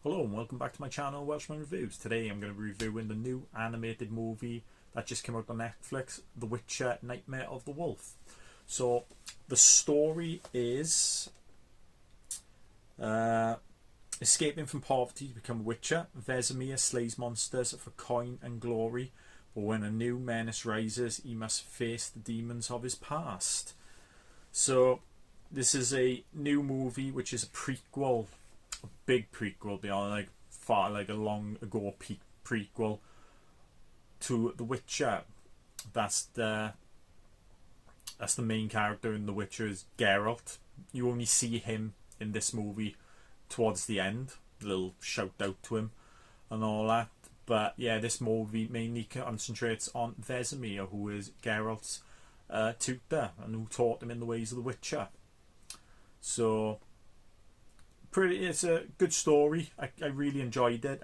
Hello and welcome back to my channel, Welshman Reviews. Today I'm going to be reviewing the new animated movie that just came out on Netflix, The Witcher: Nightmare of the Wolf. So the story is escaping from poverty to become a witcher, Vesemir slays monsters for coin and glory, but when a new menace rises he must face the demons of his past. So this is a new movie which is a prequel, a big prequel, beyond like a long ago prequel to The Witcher. That's the main character in The Witcher, is Geralt. You only see him in this movie towards the end, a little shout out to him and all that. But yeah, this movie mainly concentrates on Vesemir, who is Geralt's tutor and who taught him in the ways of The Witcher. So it's a good story. I really enjoyed it.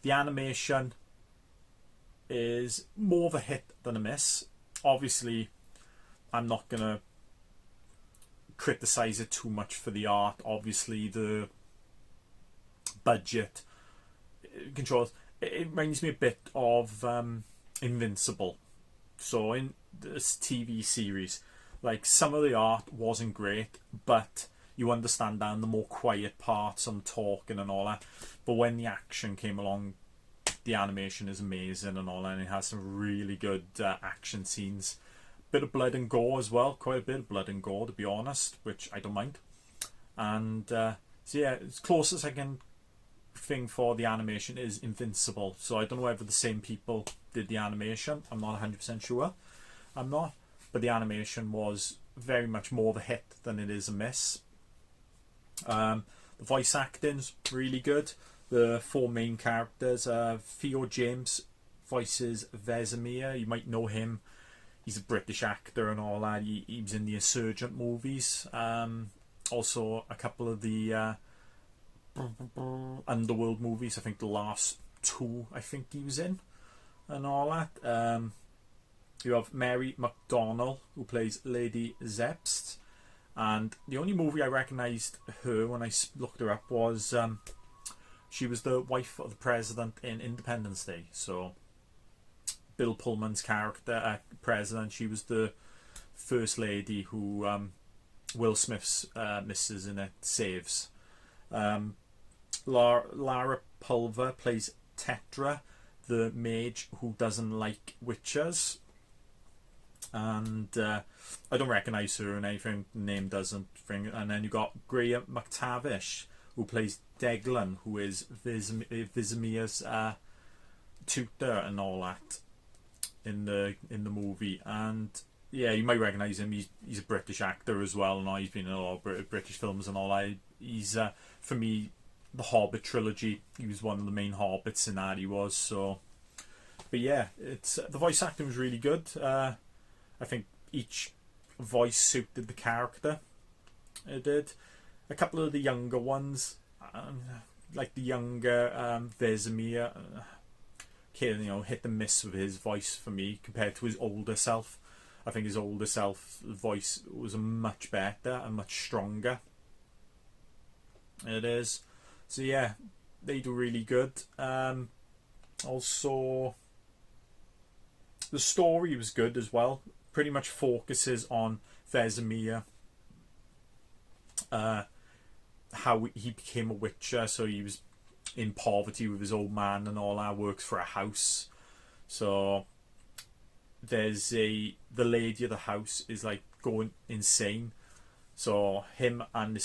The animation is more of a hit than a miss. Obviously I'm not gonna criticize it too much for the art. Obviously the budget controls it reminds me a bit of Invincible. So in this TV series, like, some of the art wasn't great, but you understand that in the more quiet parts and talking and all that. But when the action came along, the animation is amazing and all that, and it has some really good action scenes. Bit of blood and gore as well, quite a bit of blood and gore, to be honest, which I don't mind. And so yeah, as close as I can think for the animation is Invincible. So I don't know whether the same people did the animation, I'm not 100% sure. I'm not, but the animation was very much more of a hit than it is a miss. The voice acting's really good. The four main characters, Theo James voices Vesemir. You might know him. He's a British actor and all that. He was in the Insurgent movies. Also a couple of the Underworld movies. I think the last two I think he was in and all that. You have Mary McDonnell, who plays Lady Zepst. And the only movie I recognised her when I looked her up was she was the wife of the president in Independence Day. So Bill Pullman's character, president, she was the first lady who Will Smith's missus in it saves. Lara Pulver plays Tetra, the mage who doesn't like witches. And I don't recognise her and anything, the name doesn't ring. And then you got Graham McTavish, who plays Deglan, who is Vesemir's tutor and all that in the movie. And yeah, you might recognise him. He's a British actor as well, and he's been in a lot of British films and all that. He's for me, the Hobbit trilogy, he was one of the main hobbits in that, he was. So but yeah, it's the voice acting was really good. I think each voice suited the character. It did. A couple of the younger ones, like the younger Vesemir, hit and miss with his voice for me compared to his older self. I think his older self voice was much better and much stronger. It is. So yeah, they do really good. Also, the story was good as well. Pretty much focuses on Vesemir, how he became a witcher. So he was in poverty with his old man and all that, works for a house. So there's the lady of the house is like going insane. So him and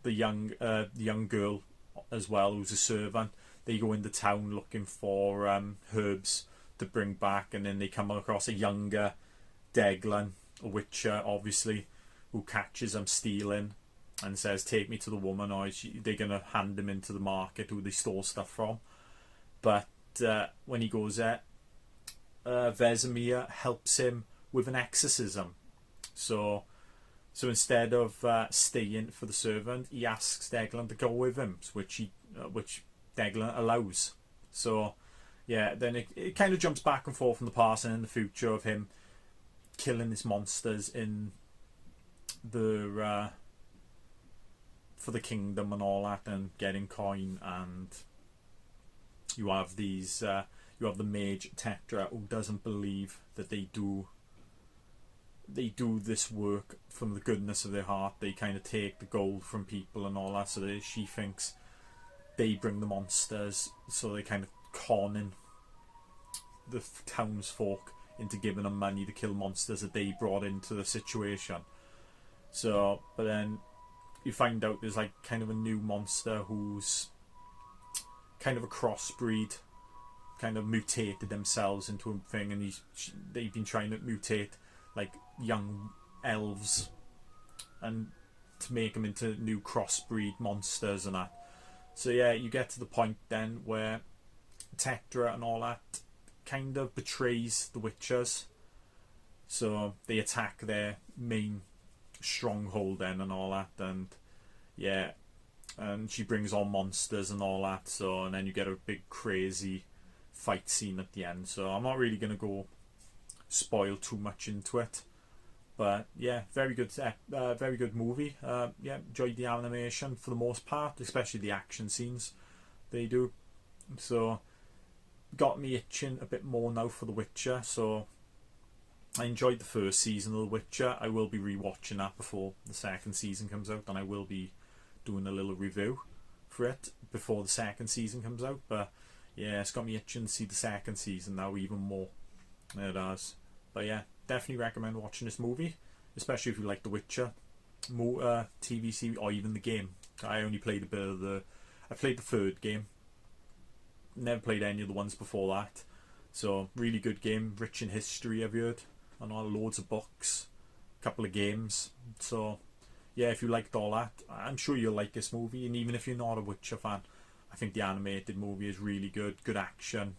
the young girl as well, who's a servant, they go into town looking for herbs to bring back, and then they come across a younger Deglan, a witcher obviously, who catches them stealing and says, take me to the woman, or they're gonna hand him into the market who they stole stuff from. But when he goes there, Vesemir helps him with an exorcism. So instead of staying for the servant, he asks Deglan to go with him, which Deglan allows. So yeah, then it kind of jumps back and forth from the past and in the future of him killing his monsters in the for the kingdom and all that, and getting coin, and you have these you have the mage Tetra who doesn't believe that they do this work from the goodness of their heart. They kind of take the gold from people and all that, so that she thinks they bring the monsters, so they kind of conning the townsfolk into giving them money to kill monsters that they brought into the situation. So, but then you find out there's like kind of a new monster who's kind of a crossbreed, kind of mutated themselves into a thing, and they've been trying to mutate like young elves and to make them into new crossbreed monsters and that. So yeah, you get to the point then where Tetra and all that kind of betrays the Witchers, so they attack their main stronghold then and all that, and yeah, and she brings on monsters and all that. So, and then you get a big crazy fight scene at the end. So I'm not really going to go spoil too much into it, but yeah, very good movie. Yeah, enjoyed the animation for the most part, especially the action scenes they do. So got me itching a bit more now for The Witcher. So I enjoyed the first season of The Witcher. I will be rewatching that before the second season comes out, and I will be doing a little review for it before the second season comes out. But yeah, it's got me itching to see the second season now even more. It has. But yeah, definitely recommend watching this movie, especially if you like The Witcher TV series, or even the game. I only played a bit of I played the third game. Never played any of the ones before that. So really good game, rich in history, I've heard, and all loads of books, a couple of games. So yeah, if you liked all that, I'm sure you'll like this movie. And even if you're not a Witcher fan, I think the animated movie is really good. Good action,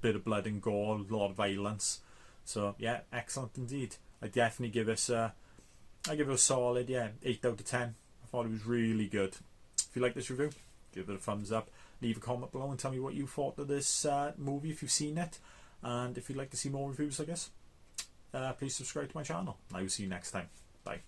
bit of blood and gore, a lot of violence. So yeah, excellent indeed. I definitely give it a solid 8 out of 10. I thought it was really good. If you like this review, give it a thumbs up. Leave a comment below and tell me what you thought of this movie if you've seen it. And if you'd like to see more reviews like this, please subscribe to my channel. I will see you next time. Bye.